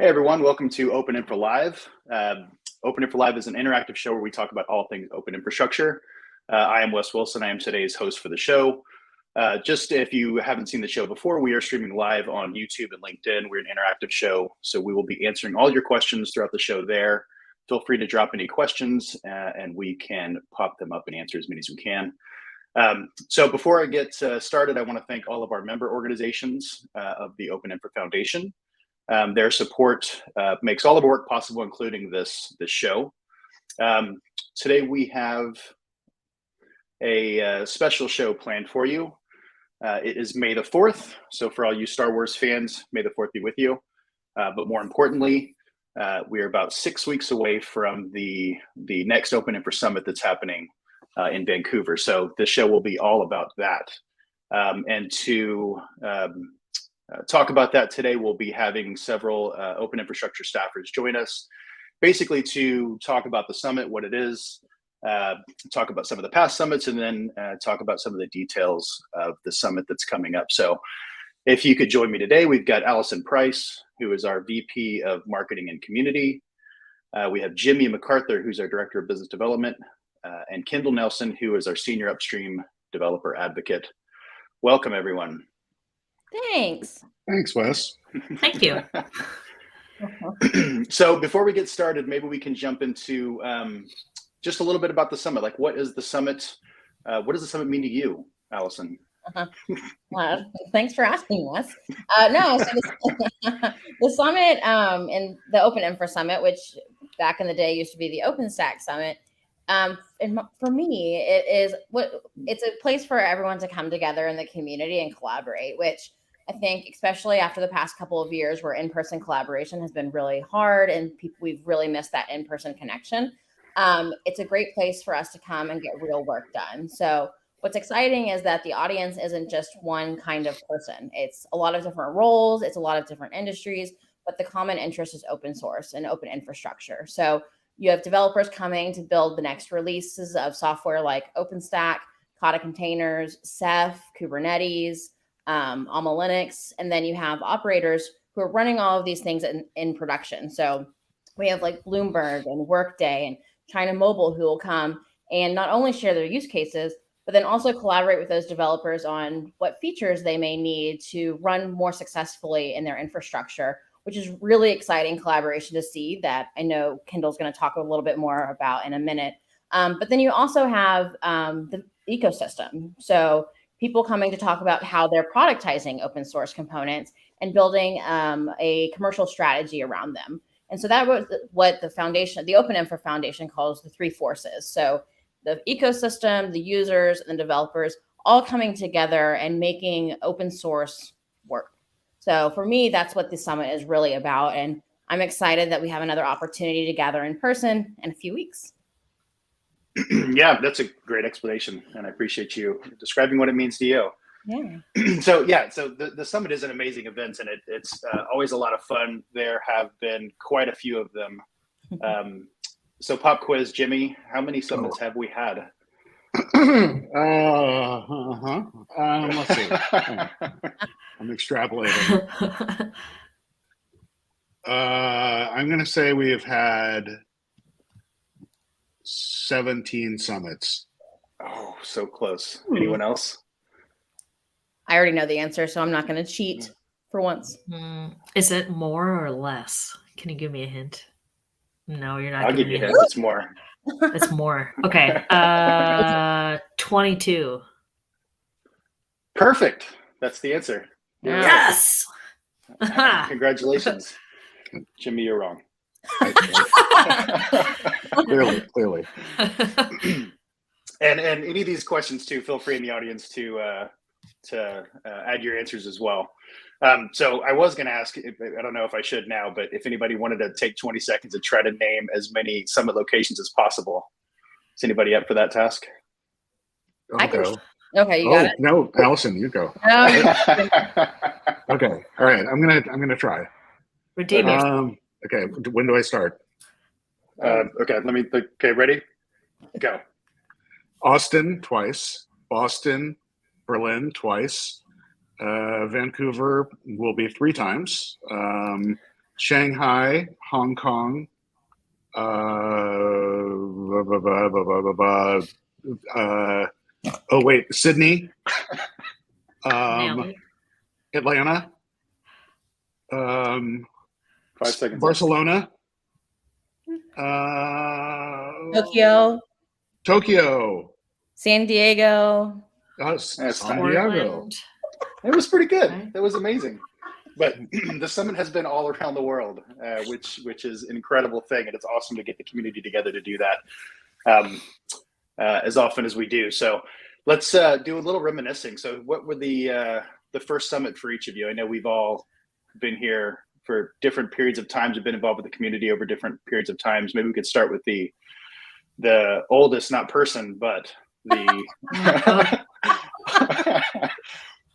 Hey everyone, welcome to OpenInfra Live. OpenInfra Live is an interactive show where we talk about all things open infrastructure. I am Wes Wilson. I am today's host for the show. Just if you haven't seen the show before, we are streaming live on YouTube and LinkedIn. We're an interactive show, so we will be answering all your questions throughout the show there. Feel free to drop any questions and we can pop them up and answer as many as we can. So before I get started, I want to thank all of our member organizations of the OpenInfra Foundation. Their support makes all of our work possible, including this show. Today we have a special show planned for you. It is May the 4th, so for all you Star Wars fans, May the 4th be with you. But more importantly, we are about 6 weeks away from the next OpenInfra Summit that's happening in Vancouver. So this show will be all about that. And to talk about that today, we'll be having several open infrastructure staffers join us, basically to talk about the summit, what it is, talk about some of the past summits, and then talk about some of the details of the summit that's coming up. So if you could join me today, we've got Allison Price, who is our VP of Marketing and Community. We have Jimmy MacArthur, who's our Director of Business Development, and Kendall Nelson, who is our Senior Upstream Developer Advocate. Welcome, everyone. Thanks. Thanks, Wes. Thank you. So before we get started, maybe we can jump into just a little bit about the summit. Like, what is the summit? What does the summit mean to you, Allison? Thanks for asking, Wes. The summit and the OpenInfra Summit, which back in the day used to be the OpenStack Summit, and for me, it's a place for everyone to come together in the community and collaborate, which I think, especially after the past couple of years where in-person collaboration has been really hard and we've really missed that in-person connection. It's a great place for us to come and get real work done. So what's exciting is that the audience isn't just one kind of person. It's a lot of different roles. It's a lot of different industries, but the common interest is open source and open infrastructure. So you have developers coming to build the next releases of software like OpenStack, Kata containers, Ceph, Kubernetes, Alma Linux, and then you have operators who are running all of these things in production. So we have like Bloomberg and Workday and China Mobile who will come and not only share their use cases, but then also collaborate with those developers on what features they may need to run more successfully in their infrastructure, which is really exciting collaboration to see that I know Kendall's going to talk a little bit more about in a minute. But then you also have the ecosystem. So people coming to talk about how they're productizing open source components and building a commercial strategy around them. And so that was what the foundation, the OpenInfra Foundation, calls the three forces. So the ecosystem, the users, and the developers all coming together and making open source work. So for me, that's what the summit is really about. And I'm excited that we have another opportunity to gather in person in a few weeks. Yeah, that's a great explanation, and I appreciate you describing what it means to you. Yeah. So the summit is an amazing event, and it's always a lot of fun. There have been quite a few of them. So pop quiz, Jimmy, how many summits have we had? Let's see. I'm extrapolating. I'm going to say we have had 17 summits. Oh, so close. Anyone else? I already know the answer, so I'm not going to cheat for once. Is it more or less? Can you give me a hint? No, you're not. I'll give you a hint. It's more. It's more. Okay. 22. Perfect. That's the answer. Yes. Congratulations. Jimmy, you're wrong. Clearly. And any of these questions too, feel free in the audience to add your answers as well. So I was going to ask, I don't know if I should now, but if anybody wanted to take 20 seconds and try to name as many summit locations as possible. Is anybody up for that task? Okay, you got it. No, Allison, you go. Okay, all right. I'm gonna try. Redeem yourself. Okay, when do I start? Okay, ready? Go. Austin twice, Boston, Berlin twice, Vancouver will be 3 times, Shanghai, Hong Kong, Sydney, Nailed it. Atlanta, 5 seconds. Barcelona, Tokyo, Tokyo, San Diego. San Diego. Portland. It was pretty good. Right. It was amazing. But the summit has been all around the world, which is an incredible thing, and it's awesome to get the community together to do that as often as we do. So let's do a little reminiscing. So what were the first summit for each of you? I know we've all been here for different periods of times. We've been involved with the community over different periods of times. Maybe we could start with the oldest, not person, but the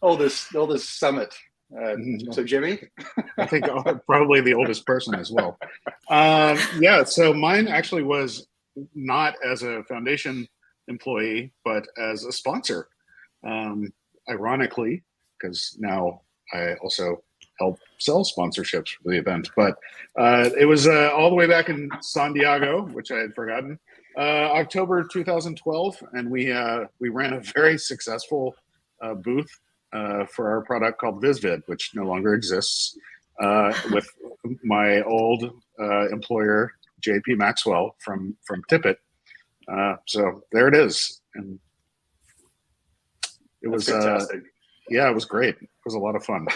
oldest summit. So Jimmy, I think probably the oldest person as well. So mine actually was not as a foundation employee, but as a sponsor. Ironically, because now I also help sell sponsorships for the event. But it was all the way back in San Diego, which I had forgotten. October 2012, and we ran a very successful booth for our product called VizVid, which no longer exists, with my old employer, JP Maxwell from Tippett. So there it is. And it was fantastic. Yeah, it was great. It was a lot of fun.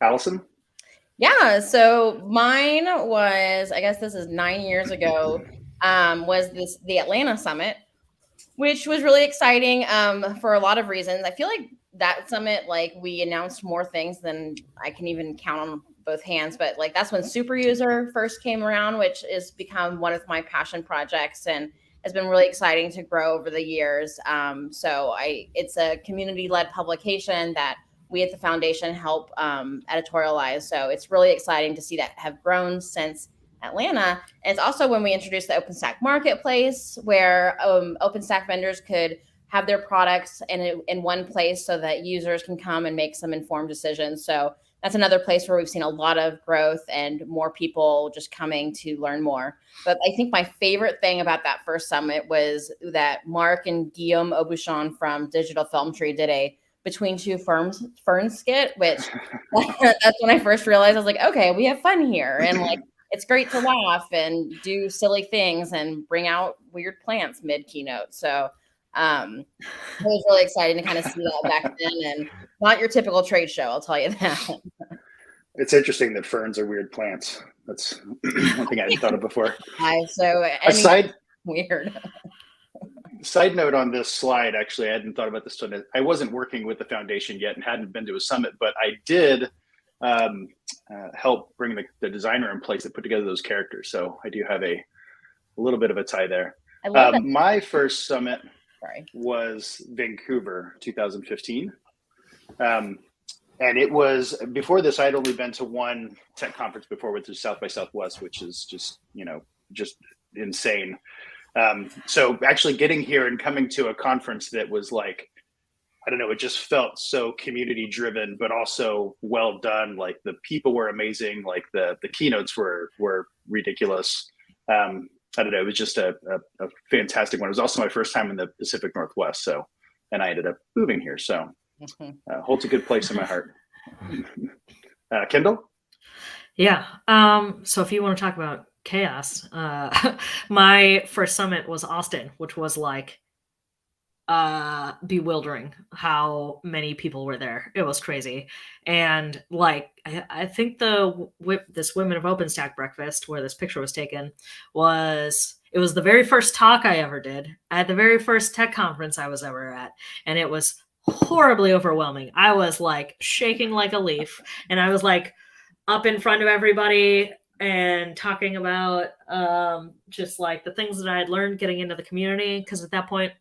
Allison? Yeah, so mine was, I guess this is 9 years ago, was the Atlanta Summit, which was really exciting for a lot of reasons. I feel like that summit, like we announced more things than I can even count on both hands, but like that's when Super User first came around, which has become one of my passion projects and has been really exciting to grow over the years. It's a community-led publication that we at the foundation help editorialize. So it's really exciting to see that have grown since Atlanta. And it's also when we introduced the OpenStack Marketplace, where OpenStack vendors could have their products in one place so that users can come and make some informed decisions. So that's another place where we've seen a lot of growth and more people just coming to learn more. But I think my favorite thing about that first summit was that Mark and Guillaume Aubuchon from Digital Film Tree did a Between Two Ferns skit, which that's when I first realized I was like, okay, we have fun here. And like, it's great to laugh and do silly things and bring out weird plants mid keynote. So it was really exciting to kind of see that back then, and not your typical trade show, I'll tell you that. It's interesting that ferns are weird plants. That's one thing I hadn't thought of before. Weird. Side note on this slide, actually, I hadn't thought about this. I wasn't working with the foundation yet and hadn't been to a summit, but I did help bring the designer in place that put together those characters. So I do have a little bit of a tie there. I love that. My first summit was Vancouver, 2015. And it was, before this, I'd only been to one tech conference before, which is South by Southwest, which is just insane. So actually getting here and coming to a conference that was like, I don't know, it just felt so community driven, but also well done. Like the people were amazing. Like the keynotes were ridiculous. I don't know, it was just a fantastic one. It was also my first time in the Pacific Northwest. And I ended up moving here. So holds a good place in my heart. Kendall? Yeah. So if you want to talk about chaos, my first summit was Austin, which was like bewildering how many people were there. It was crazy. And like I think this Women of OpenStack breakfast where this picture was taken was the very first talk I ever did at the very first tech conference I was ever at, and it was horribly overwhelming. I was like shaking like a leaf, and I was like up in front of everybody and talking about just like the things that I had learned getting into the community, because at that point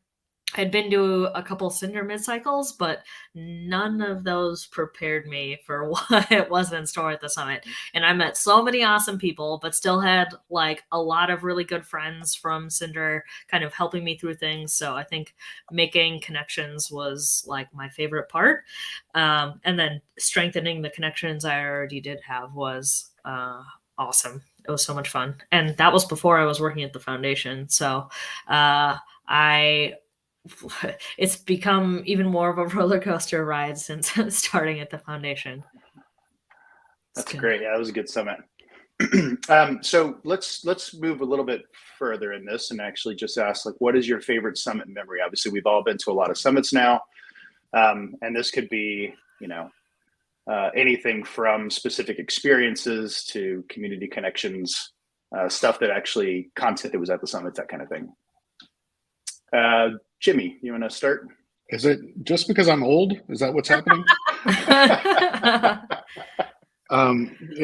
I'd been to a couple Cinder mid-cycles, but none of those prepared me for what it was in store at the summit. And I met so many awesome people, but still had like a lot of really good friends from Cinder kind of helping me through things. So I think making connections was like my favorite part. And then strengthening the connections I already did have was awesome. It was so much fun. And that was before I was working at the foundation. So it's become even more of a roller coaster ride since starting at the foundation. That's great. Yeah, that was a good summit. So let's move a little bit further in this and actually just ask, like, what is your favorite summit memory? Obviously, we've all been to a lot of summits now, and this could be, anything from specific experiences to community connections, stuff that actually content that was at the summit, that kind of thing. Jimmy, you want to start? Is it just because I'm old? Is that what's happening?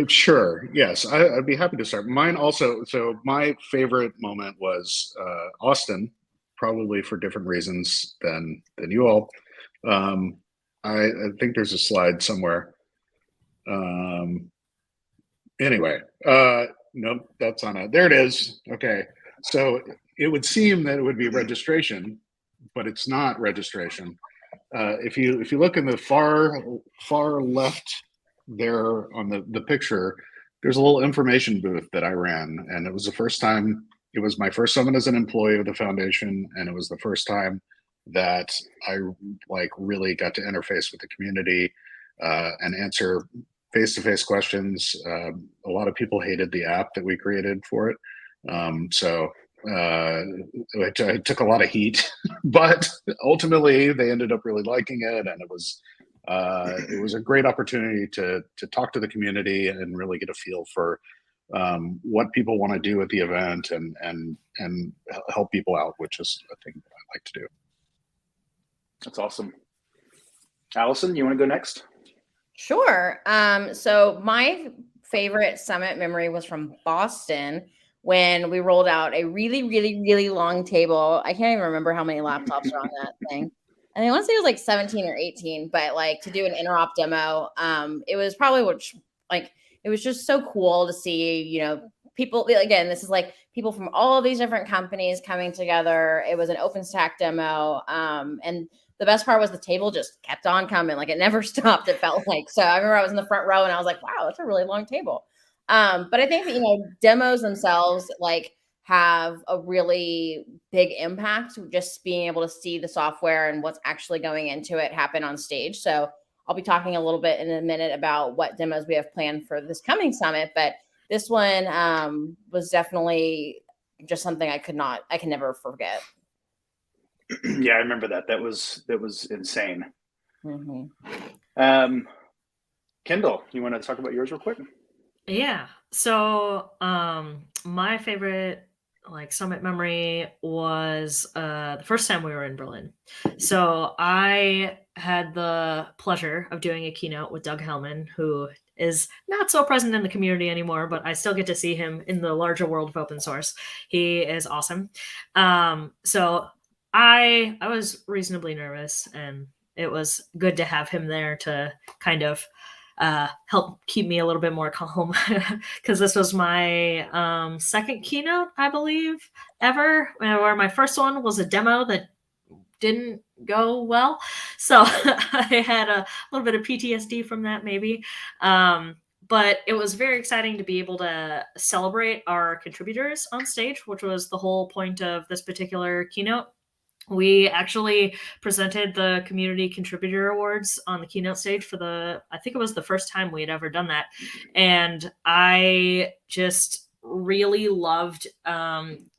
Sure. Yes, I'd be happy to start. Mine also. So my favorite moment was Austin, probably for different reasons than you all. I think there's a slide somewhere. Anyway, nope, that's on it. There it is. Okay. So it would seem that it would be registration, but it's not registration. If you look in the far left there on the picture, there's a little information booth that I ran, and it was the first time. It was my first summit as an employee of the foundation, and it was the first time that I really got to interface with the community and answer face-to-face questions. A lot of people hated the app that we created for it, so I took a lot of heat, but ultimately they ended up really liking it, and it was a great opportunity to talk to the community and really get a feel for what people want to do at the event and help people out, which is a thing that I like to do. That's awesome. Allison, you want to go next? Sure. So my favorite summit memory was from Boston when we rolled out a really, really, really long table. I can't even remember how many laptops are on that thing. And I want to say it was like 17 or 18, but like to do an interop demo, it was probably it was just so cool to see, people, again, this is like people from all of these different companies coming together. It was an OpenStack demo. And the best part was the table just kept on coming. Like it never stopped. It felt like. So I remember I was in the front row and I was like, wow, that's a really long table. But I think that, demos themselves have a really big impact, just being able to see the software and what's actually going into it happen on stage. So I'll be talking a little bit in a minute about what demos we have planned for this coming summit. But this one was definitely just something I can never forget. Yeah, I remember that. That was insane. Mm-hmm. Kendall, you want to talk about yours real quick? Yeah. So my favorite summit memory was the first time we were in Berlin. So I had the pleasure of doing a keynote with Doug Hellman, who is not so present in the community anymore, but I still get to see him in the larger world of open source. He is awesome. So I was reasonably nervous, and it was good to have him there to kind of help keep me a little bit more calm, because this was my second keynote, I believe, ever, where my first one was a demo that didn't go well. So I had a little bit of PTSD from that, maybe. But it was very exciting to be able to celebrate our contributors on stage, which was the whole point of this particular keynote. We actually presented the Community Contributor Awards on the keynote stage I think it was the first time we had ever done that. And I just really loved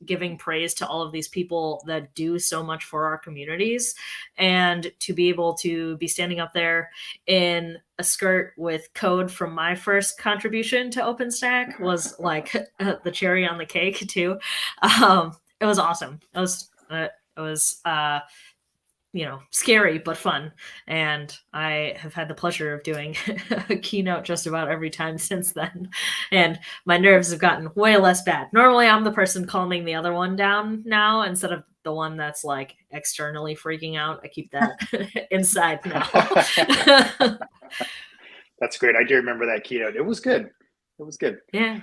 giving praise to all of these people that do so much for our communities. And to be able to be standing up there in a skirt with code from my first contribution to OpenStack was like the cherry on the cake too. It was awesome. It was scary but fun, and I have had the pleasure of doing a keynote just about every time since then, and my nerves have gotten way less bad. Normally I'm the person calming the other one down now instead of the one that's like externally freaking out. I keep that inside now. That's great. I do remember that keynote. It was good. It was good. Yeah.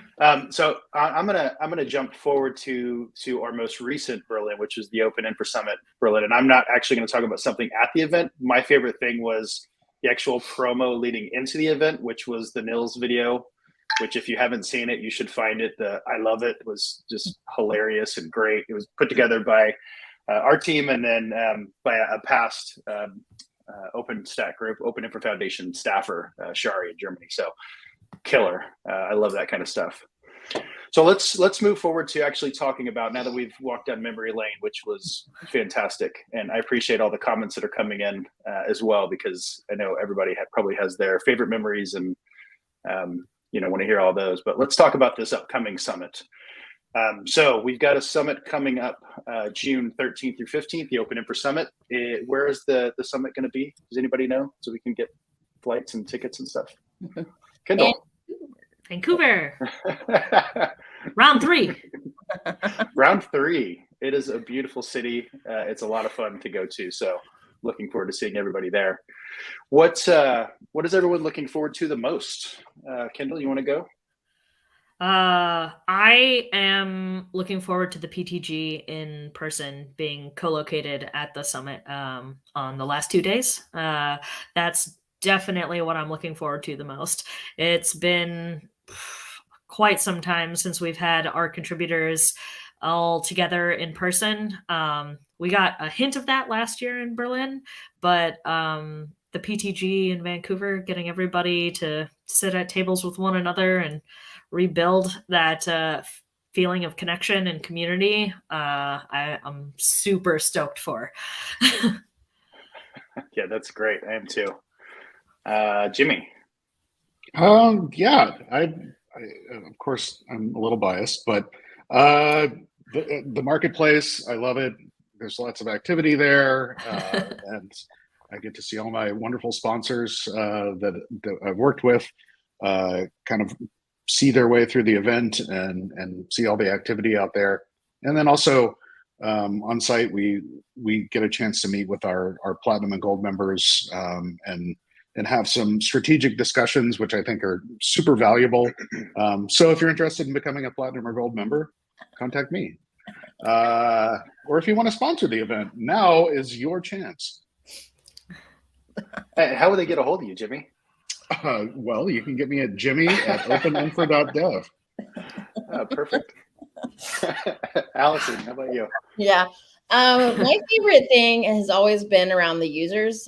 So I'm gonna jump forward to our most recent Berlin, which is the OpenInfra Summit Berlin, and I'm not actually going to talk about something at the event. My favorite thing was the actual promo leading into the event, which was the Nils video. Which, if you haven't seen it, you should find it. I love it. It was just hilarious and great. It was put together by our team and then by a past OpenStack group, OpenInfra Foundation staffer, Shari in Germany. So killer. I love that kind of stuff. So let's move forward to actually talking about, now that we've walked down memory lane, which was fantastic. And I appreciate all the comments that are coming in as well, because I know everybody probably has their favorite memories and want to hear all those. But let's talk about this upcoming summit. So we've got a summit coming up June 13th through 15th, the OpenInfra Summit. Where is the summit going to be? Does anybody know? So we can get flights and tickets and stuff. Kendall. Vancouver. Round 3. Round 3. It is a beautiful city. It's a lot of fun to go to. So looking forward to seeing everybody there. What is everyone looking forward to the most? Kendall, you want to go? I am looking forward to the PTG in person being co-located at the summit on the last 2 days. That's definitely what I'm looking forward to the most. It's been quite some time since we've had our contributors all together in person. We got a hint of that last year in Berlin, but the PTG in Vancouver, getting everybody to sit at tables with one another and rebuild that feeling of connection and community, I'm super stoked for. Yeah, that's great. I am too. Jimmy. Yeah, I of course I'm a little biased, but the marketplace, I love it. There's lots of activity there, and I get to see all my wonderful sponsors that I've worked with kind of see their way through the event and see all the activity out there. And then also on site, we get a chance to meet with our platinum and gold members and have some strategic discussions, which I think are super valuable. So if you're interested in becoming a platinum or gold member, contact me. Or if you want to sponsor the event, now is your chance. Hey, how will they get a hold of you, Jimmy? Well, you can get me at jimmy@openinfra.dev. Oh, perfect. Allison, how about you? Yeah. My favorite thing has always been around the users.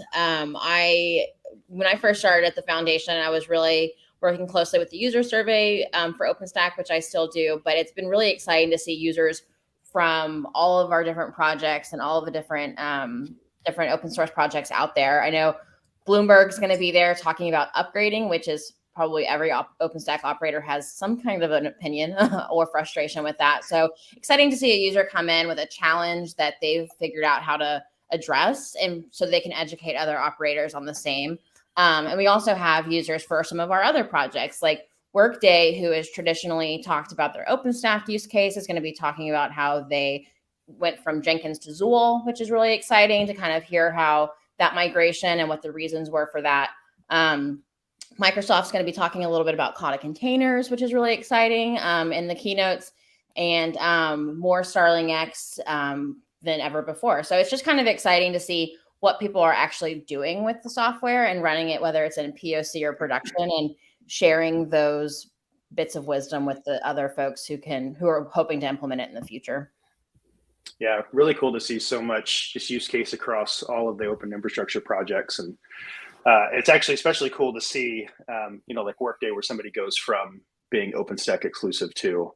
When I first started at the foundation, I was really working closely with the user survey for OpenStack, which I still do, but it's been really exciting to see users from all of our different projects and all of the different open source projects out there. I know Bloomberg's going to be there talking about upgrading, which is probably every OpenStack operator has some kind of an opinion or frustration with that. So exciting to see a user come in with a challenge that they've figured out how to address, and so they can educate other operators on the same. And we also have users for some of our other projects, like Workday, who has traditionally talked about their OpenStack use case, is going to be talking about how they went from Jenkins to Zool, which is really exciting to kind of hear how that migration and what the reasons were for that. Microsoft's going to be talking a little bit about Kata containers, which is really exciting in the keynotes, and more Starling X than ever before. So it's just kind of exciting to see what people are actually doing with the software and running it, whether it's in POC or production, and sharing those bits of wisdom with the other folks who are hoping to implement it in the future. Yeah, really cool to see so much just use case across all of the open infrastructure projects. And it's actually especially cool to see, like Workday, where somebody goes from being OpenStack exclusive to,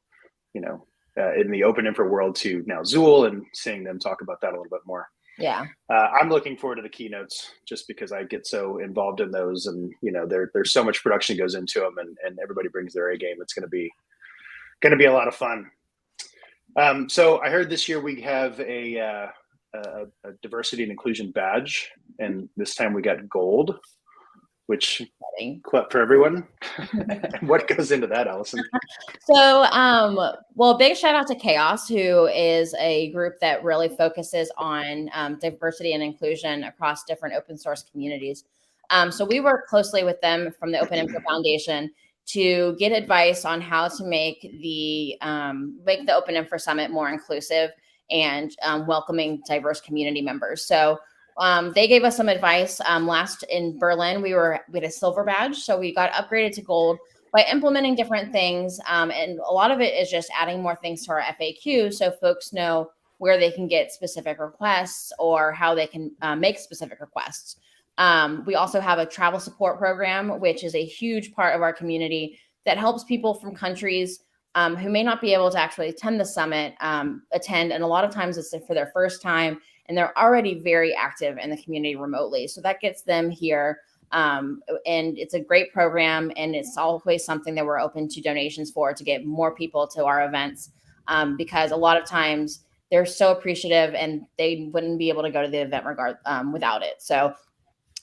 in the open infra world to now Zool, and seeing them talk about that a little bit more. Yeah. I'm looking forward to the keynotes just because I get so involved in those, and there's so much production goes into them, and everybody brings their A game. It's going to be a lot of fun. So I heard this year we have a diversity and inclusion badge, and this time we got gold. which Exciting. clip for everyone. What goes into that, Allison? So, well, big shout out to Chaos, who is a group that really focuses on diversity and inclusion across different open source communities. So we work closely with them from the OpenInfra Foundation to get advice on how to make the OpenInfra Summit more inclusive and welcoming diverse community members. So they gave us some advice. Last in Berlin, we had a silver badge, so we got upgraded to gold by implementing different things. And a lot of it is just adding more things to our FAQ so folks know where they can get specific requests or how they can make specific requests. We also have a travel support program, which is a huge part of our community that helps people from countries who may not be able to actually attend the summit attend. And a lot of times it's for their first time and they're already very active in the community remotely. So that gets them here. And it's a great program, and it's always something that we're open to donations for to get more people to our events, because a lot of times they're so appreciative and they wouldn't be able to go to the event without it. So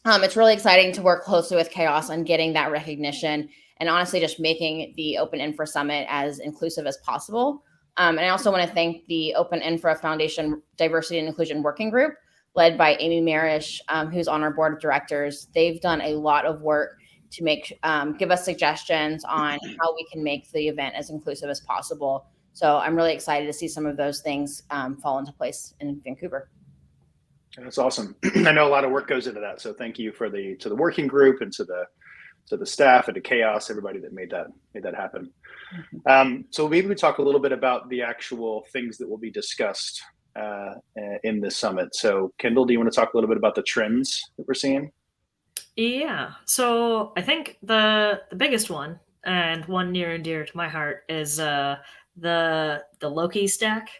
it's really exciting to work closely with Chaos on getting that recognition and honestly just making the OpenInfra Summit as inclusive as possible. And I also want to thank the OpenInfra Foundation Diversity and Inclusion Working Group, led by Amy Marish, who's on our board of directors. They've done a lot of work to give us suggestions on how we can make the event as inclusive as possible. So I'm really excited to see some of those things fall into place in Vancouver. That's awesome. I know a lot of work goes into that. So thank you to the working group and to the staff and to Chaos, everybody that made that happen. So maybe we talk a little bit about the actual things that will be discussed in this summit. So Kendall, do you want to talk a little bit about the trends that we're seeing? Yeah. So I think the biggest one, and one near and dear to my heart, is the Loki stack.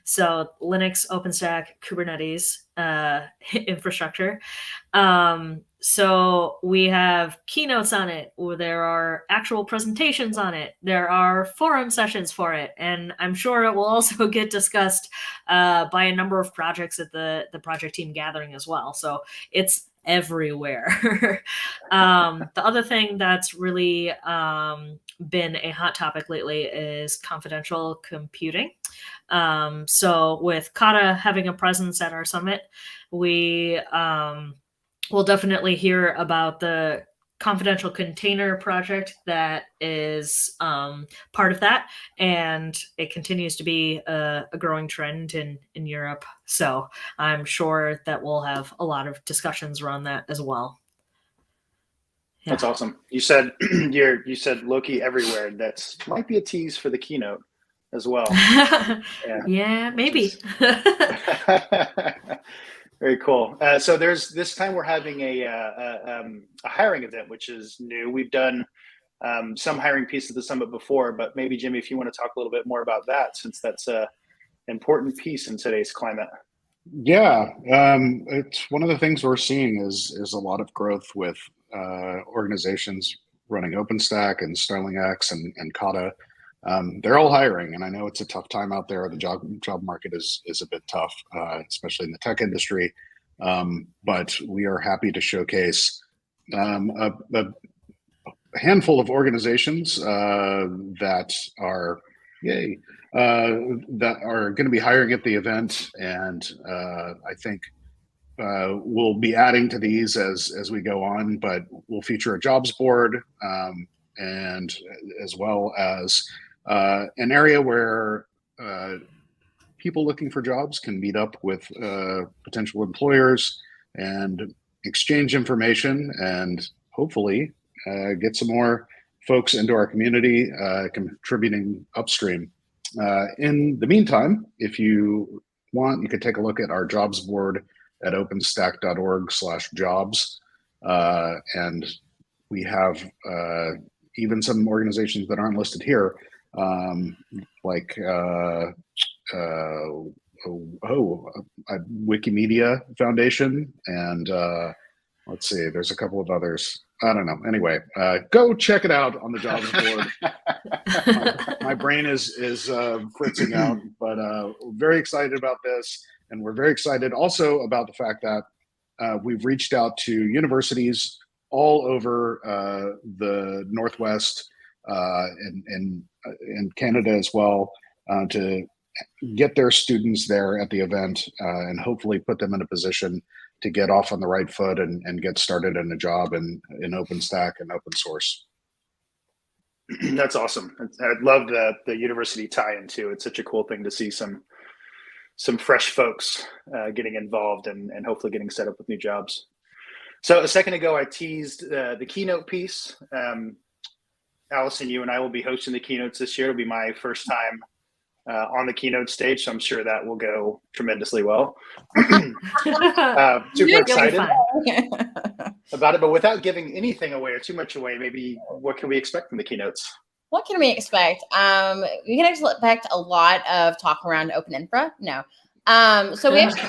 So Linux, OpenStack, Kubernetes infrastructure. So we have keynotes on it, or there are actual presentations on it. There are forum sessions for it, and I'm sure it will also get discussed by a number of projects at the project team gathering as well. So it's everywhere. The other thing that's really been a hot topic lately is confidential computing. So with Kata having a presence at our summit, we we'll definitely hear about the confidential container project that is part of that, and it continues to be a growing trend in Europe. So I'm sure that we'll have a lot of discussions around that as well. Yeah. That's awesome. You said you said Loki everywhere. That's might be a tease for the keynote as well. Yeah, maybe. Very cool. So this time we're having a hiring event, which is new. We've done some hiring piece of the summit before, but maybe Jimmy, if you want to talk a little bit more about that, since that's an important piece in today's climate. Yeah, it's one of the things we're seeing is a lot of growth with organizations running OpenStack and StarlingX and Kata. They're all hiring, and I know it's a tough time out there. The job market is a bit tough, especially in the tech industry. But we are happy to showcase a handful of organizations that are going to be hiring at the event, and I think we'll be adding to these as we go on. But we'll feature a jobs board, and as well as an area where people looking for jobs can meet up with potential employers and exchange information, and hopefully get some more folks into our community contributing upstream. In the meantime, if you want, you could take a look at our jobs board at openstack.org/jobs. And we have even some organizations that aren't listed here, like Wikimedia Foundation, and let's see, there's a couple of others. I don't know. Anyway, go check it out on the jobs board. My brain is fritzing out, but very excited about this, and we're very excited also about the fact that we've reached out to universities all over the Northwest and Canada as well to get their students there at the event and hopefully put them in a position to get off on the right foot and get started in a job in OpenStack and open source. That's awesome. I love the university tie-in too. It's such a cool thing to see some fresh folks getting involved and hopefully getting set up with new jobs. So a second ago, I teased the keynote piece. Allison, you and I will be hosting the keynotes this year. It'll be my first time on the keynote stage, so I'm sure that will go tremendously well. Super excited about it, but without giving anything away or too much away, maybe what can we expect from the keynotes? What can we expect? We can expect a lot of talk around OpenInfra. No. So we actually,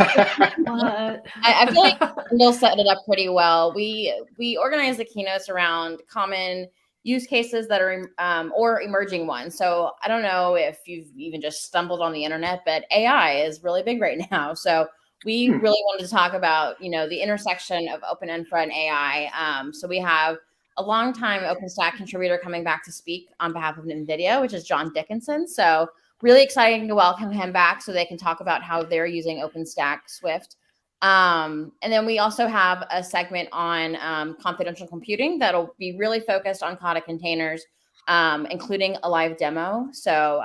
I feel like Kendall set it up pretty well. We organize the keynotes around common use cases that are or emerging ones. So I don't know if you've even just stumbled on the internet, but AI is really big right now. So we really wanted to talk about, the intersection of OpenInfra and AI. So we have a longtime OpenStack contributor coming back to speak on behalf of NVIDIA, which is John Dickinson. So really exciting to welcome him back so they can talk about how they're using OpenStack Swift. And then we also have a segment on confidential computing that'll be really focused on Kata containers, including a live demo. So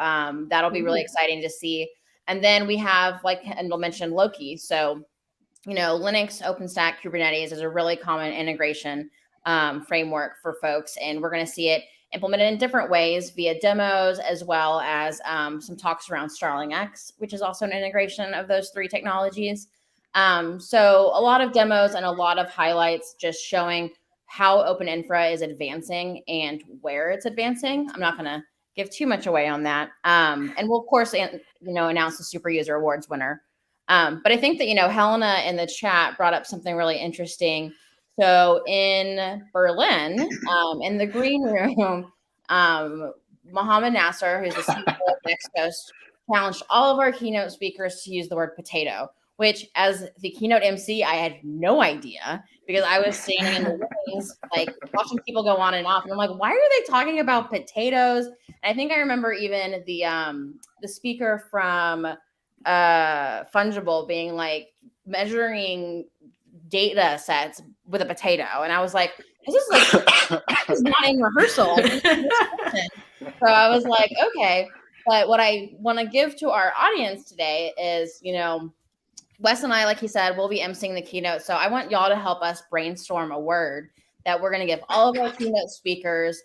that'll be really exciting to see. And then we have, like Kendall mentioned, Loki. So, Linux, OpenStack, Kubernetes is a really common integration framework for folks. And we're going to see it implemented in different ways via demos, as well as some talks around Starling X, which is also an integration of those three technologies. So a lot of demos and a lot of highlights just showing how OpenInfra is advancing and where it's advancing. I'm not going to give too much away on that. And we'll, of course, announce the Super User Awards winner. But I think that, Helena in the chat brought up something really interesting. So in Berlin, in the green room, Mohammed Nasser, who's the CEO of Next Coast, challenged all of our keynote speakers to use the word potato, which as the keynote MC, I had no idea because I was standing in the wings, like watching people go on and off. And I'm like, why are they talking about potatoes? And I think I remember even the speaker from Fungible being like measuring data sets with a potato. And I was like, this is not in rehearsal. So I was like, okay. But what I want to give to our audience today is, Wes and I, like he said, will be emceeing the keynote. So I want y'all to help us brainstorm a word that we're going to give all of our keynote speakers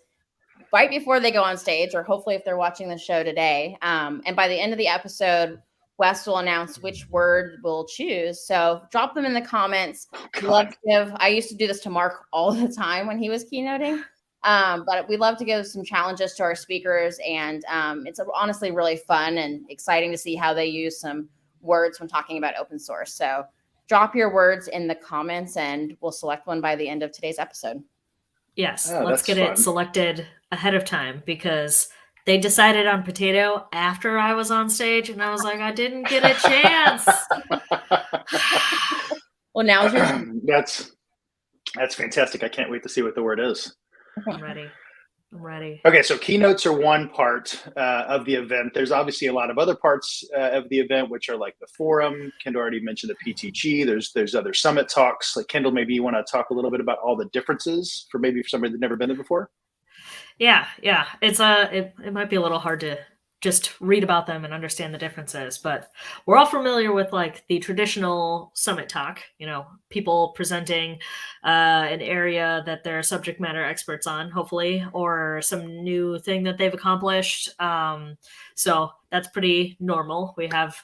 right before they go on stage, or hopefully if they're watching the show today. And by the end of the episode, Wes will announce which word we'll choose. So drop them in the comments. I used to do this to Mark all the time when he was keynoting. But we love to give some challenges to our speakers. And it's honestly really fun and exciting to see how they use some words when talking about open source. So drop your words in the comments and we'll select one by the end of today's episode. Yes, let's get it selected ahead of time because they decided on potato after I was on stage and I was like, I didn't get a chance. Well, now is your turn. That's fantastic. I can't wait to see what the word is. I'm ready. Okay, so keynotes are one part of the event. There's obviously a lot of other parts of the event, which are like the forum. Kendall already mentioned the PTG. There's other summit talks. Like Kendall, maybe you want to talk a little bit about all the differences for somebody that's never been there before. Yeah. It might be a little hard to just read about them and understand the differences, but we're all familiar with like the traditional summit talk, people presenting an area that they're subject matter experts on, hopefully, or some new thing that they've accomplished. So that's pretty normal. We have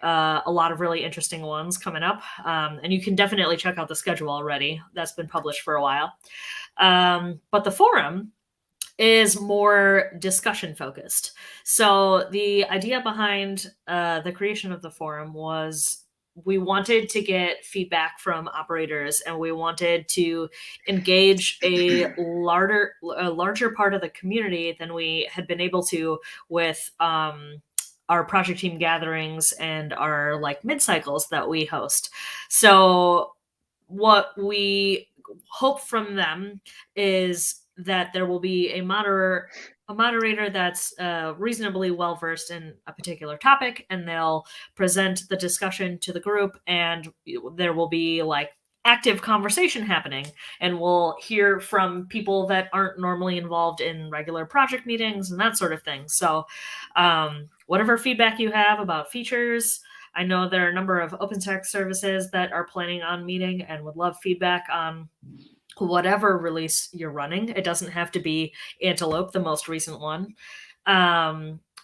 a lot of really interesting ones coming up. And you can definitely check out the schedule already. That's been published for a while. But the forum is more discussion focused. So the idea behind the creation of the forum was we wanted to get feedback from operators and we wanted to engage a larger part of the community than we had been able to with our project team gatherings and our like mid-cycles that we host. So what we hope from them is that there will be a moderator that's reasonably well versed in a particular topic, and they'll present the discussion to the group, and there will be like active conversation happening, and we'll hear from people that aren't normally involved in regular project meetings and that sort of thing. So whatever feedback you have about features, I know there are a number of OpenStack services that are planning on meeting and would love feedback on whatever release you're running. It doesn't have to be Antelope, the most recent one.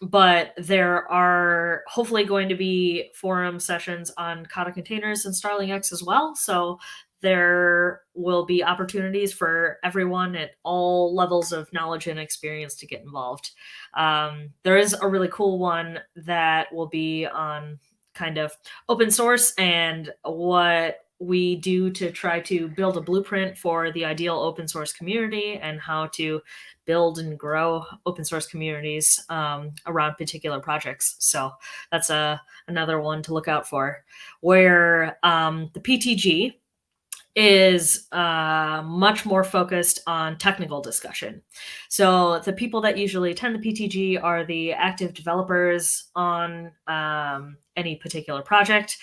But there are hopefully going to be forum sessions on Kata containers and Starling X as well. So there will be opportunities for everyone at all levels of knowledge and experience to get involved. There is a really cool one that will be on kind of open source and what we do to try to build a blueprint for the ideal open source community and how to build and grow open source communities around particular projects. So that's another one to look out for, where the PTG is much more focused on technical discussion. So the people that usually attend the PTG are the active developers on any particular project.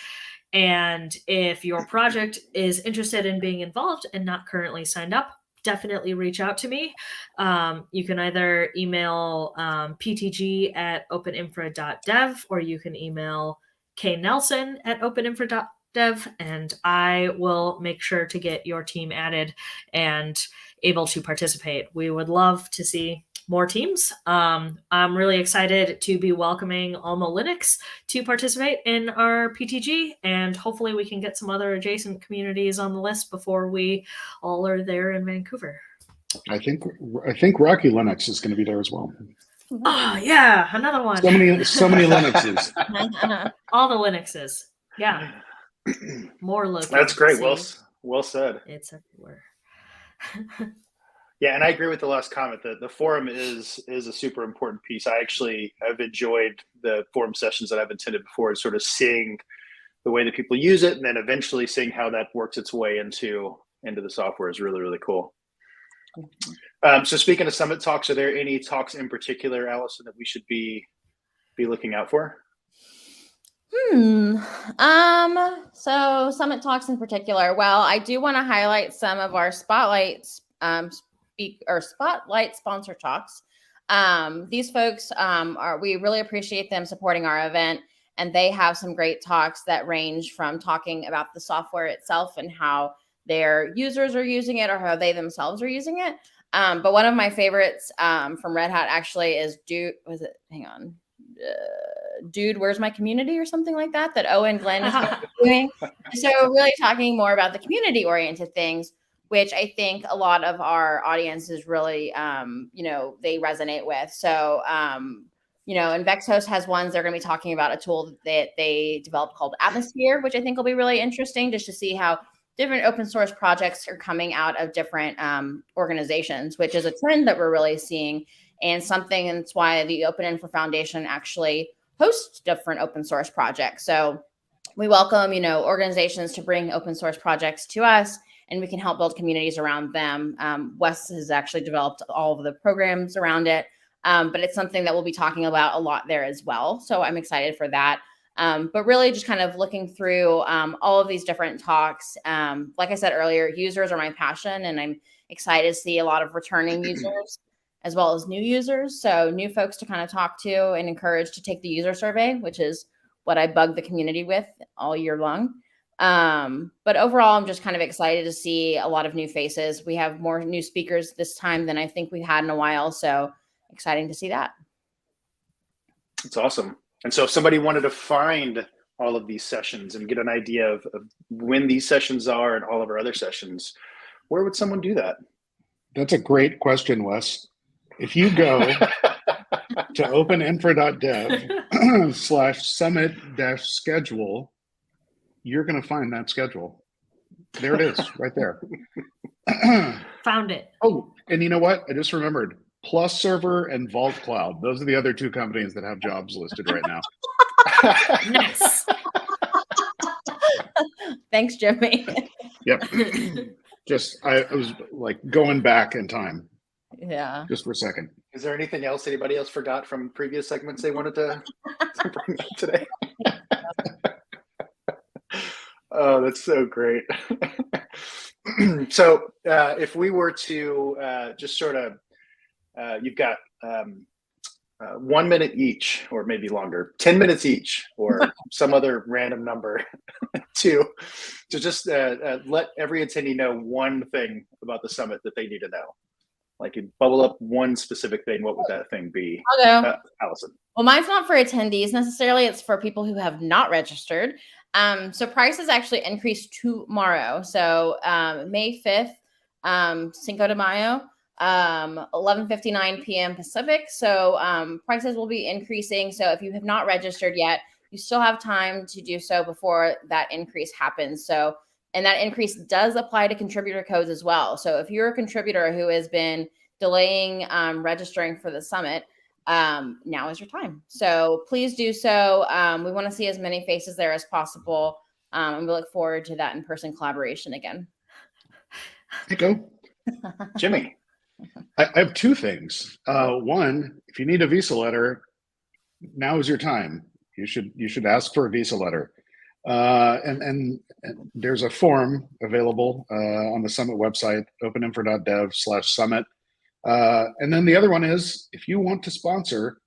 And if your project is interested in being involved and not currently signed up, definitely reach out to me. You can either email ptg@openinfra.dev, or you can email knelson@openinfra.dev, and I will make sure to get your team added and able to participate. We would love to see more teams. I'm really excited to be welcoming Alma Linux to participate in our PTG, and hopefully we can get some other adjacent communities on the list before we all are there in Vancouver. I think Rocky Linux is going to be there as well. Oh yeah, another one. So many Linuxes. All the Linuxes. Yeah. More local. That's great. Well said. It's everywhere. Yeah, and I agree with the last comment that the forum is a super important piece. I've enjoyed the forum sessions that I've attended before, sort of seeing the way that people use it, and then eventually seeing how that works its way into the software is really, really cool. So speaking of Summit talks, are there any talks in particular, Allison, that we should be looking out for? So Summit talks in particular. Well, I do want to highlight some of our spotlight sponsor talks. These folks we really appreciate them supporting our event, and they have some great talks that range from talking about the software itself and how their users are using it or how they themselves are using it. But one of my favorites from Red Hat actually is Dude, Where's My Community or something like that Owen Glenn is doing. So really talking more about the community oriented things, which I think a lot of our audience is really, they resonate with. So, and VexHost has ones they're going to be talking about a tool that they developed called Atmosphere, which I think will be really interesting just to see how different open source projects are coming out of different organizations, which is a trend that we're really seeing, and something, and it's why the OpenInfra Foundation actually hosts different open source projects. So we welcome, organizations to bring open source projects to us, and we can help build communities around them. Wes has actually developed all of the programs around it, but it's something that we'll be talking about a lot there as well. So I'm excited for that. But really just kind of looking through all of these different talks. Like I said earlier, users are my passion, and I'm excited to see a lot of returning users as well as new users. So new folks to kind of talk to and encourage to take the user survey, which is what I bug the community with all year long. But overall, I'm just kind of excited to see a lot of new faces. We have more new speakers this time than I think we've had in a while. So exciting to see that. It's awesome. And so if somebody wanted to find all of these sessions and get an idea of when these sessions are and all of our other sessions, where would someone do that? That's a great question, Wes. If you go to openinfra.dev/summit-schedule, you're going to find that schedule. There it is, right there. Found it. Oh, and you know what? I just remembered. Plus Server and Vault Cloud. Those are the other two companies that have jobs listed right now. Nice. Thanks, Jimmy. Yep. I was like going back in time Yeah. just for a second. Is there anything else anybody else forgot from previous segments they wanted to bring up today? Oh, that's so great. So if we were to just sort of, you've got 1 minute each, or maybe longer, 10 minutes each, or some other random number to just let every attendee know one thing about the summit that they need to know. Like, you bubble up one specific thing, what would that thing be? I'll go. Allison. Well, mine's not for attendees necessarily. It's for people who have not registered. So prices actually increase tomorrow. So May 5th, Cinco de Mayo, 11:59 p.m. Pacific. So prices will be increasing. So if you have not registered yet, you still have time to do so before that increase happens. So, and that increase does apply to contributor codes as well. So if you're a contributor who has been delaying registering for the summit, now is your time. So please do so. We want to see as many faces there as possible. And we look forward to that in-person collaboration again. Go. Jimmy. I have two things. One, if you need a visa letter, now is your time. You should ask for a visa letter. And there's a form available on the Summit website, openinfra.dev/summit. And then the other one is, if you want to sponsor,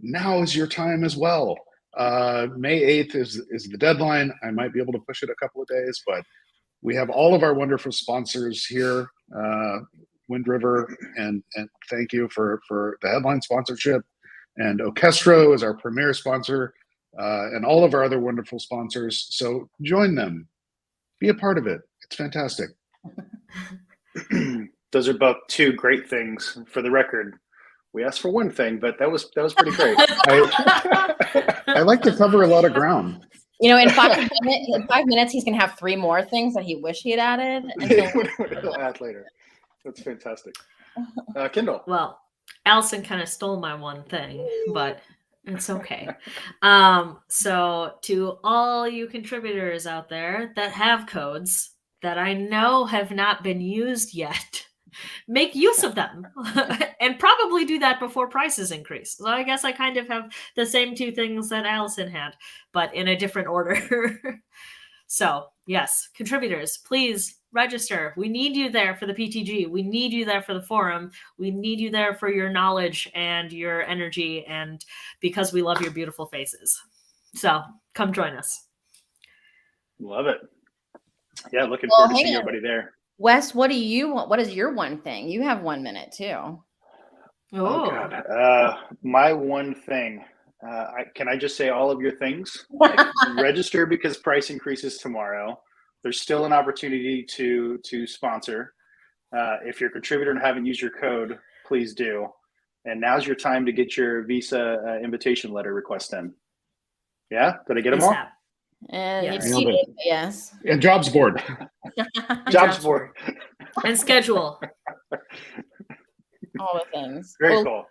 now is your time as well. May 8th is the deadline. I might be able to push it a couple of days, but we have all of our wonderful sponsors here, Wind River, and thank you for the headline sponsorship. And Orchestro is our premier sponsor, and all of our other wonderful sponsors. So join them. Be a part of it. It's fantastic. Those are both two great things. For the record, we asked for one thing, but that was pretty great. I like to cover a lot of ground. You know, in 5 minutes, he's going to have 3 more things that he wish he had added. And We'll add later. That's fantastic. Kendall. Well, Allison kind of stole my one thing, but it's okay. So to all you contributors out there that have codes that I know have not been used yet, make use of them and probably do that before prices increase. So I guess I kind of have the same two things that Allison had, but in a different order. So yes, contributors, please register. We need you there for the PTG. We need you there for the forum. We need you there for your knowledge and your energy, and because we love your beautiful faces. So come join us. Love it. Yeah, looking forward to seeing everybody there. Wes, what do you want? What is your one thing? You have 1 minute too. Oh God. My one thing. Can I just say all of your things? Register because price increases tomorrow. There's still an opportunity to sponsor. If you're a contributor and haven't used your code, please do. And now's your time to get your visa invitation letter request in. Yeah, did I get them all? And yes. And jobs board. Jobs board. And schedule. All the things. Very cool.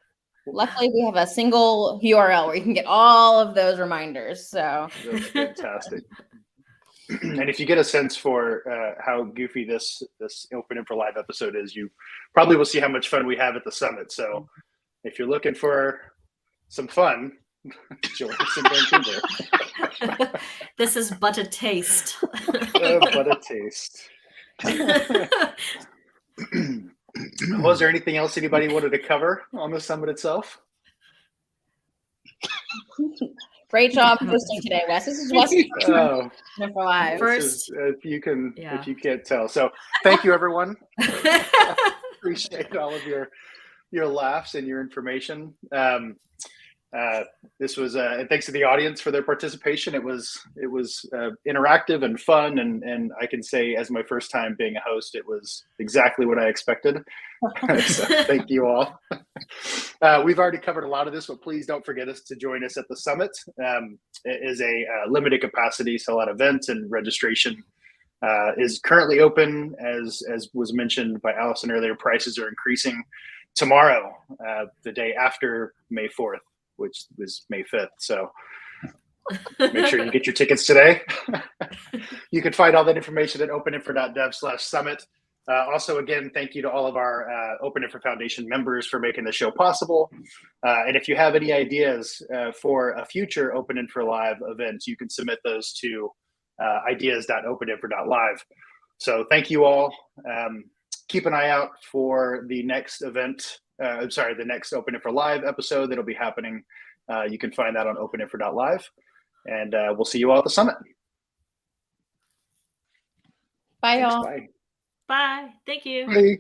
Luckily, we have a single URL where you can get all of those reminders. So that's fantastic. And if you get a sense for how goofy this OpenInfra Live episode is, you probably will see how much fun we have at the summit. So if you're looking for some fun, join us in Vancouver. This is but a taste. But a taste. Was there anything else anybody wanted to cover on the summit itself? Great job hosting today, Wes. This is Wes for Live. First, if you can't tell. So thank you, everyone. Appreciate all of your laughs and your information. This was and thanks to the audience for their participation. It was interactive and fun, and I can say, as my first time being a host, it was exactly what I expected. So thank you all. We've already covered a lot of this, but please don't forget to join us at the summit. It is a limited capacity sellout event, and registration is currently open. As was mentioned by Allison earlier, prices are increasing tomorrow, the day after May 4th. Which was May 5th. So make sure you get your tickets today. You can find all that information at openinfra.dev/summit. Also, again, thank you to all of our OpenInfra Foundation members for making the show possible. And if you have any ideas for a future OpenInfra Live event, you can submit those to ideas.openinfra.live. So thank you all. Keep an eye out for the next event. The next OpenInfra Live episode that'll be happening. You can find that on openinfra.live. And we'll see you all at the summit. Bye, Thanks, y'all. bye. Bye. Thank you. Bye.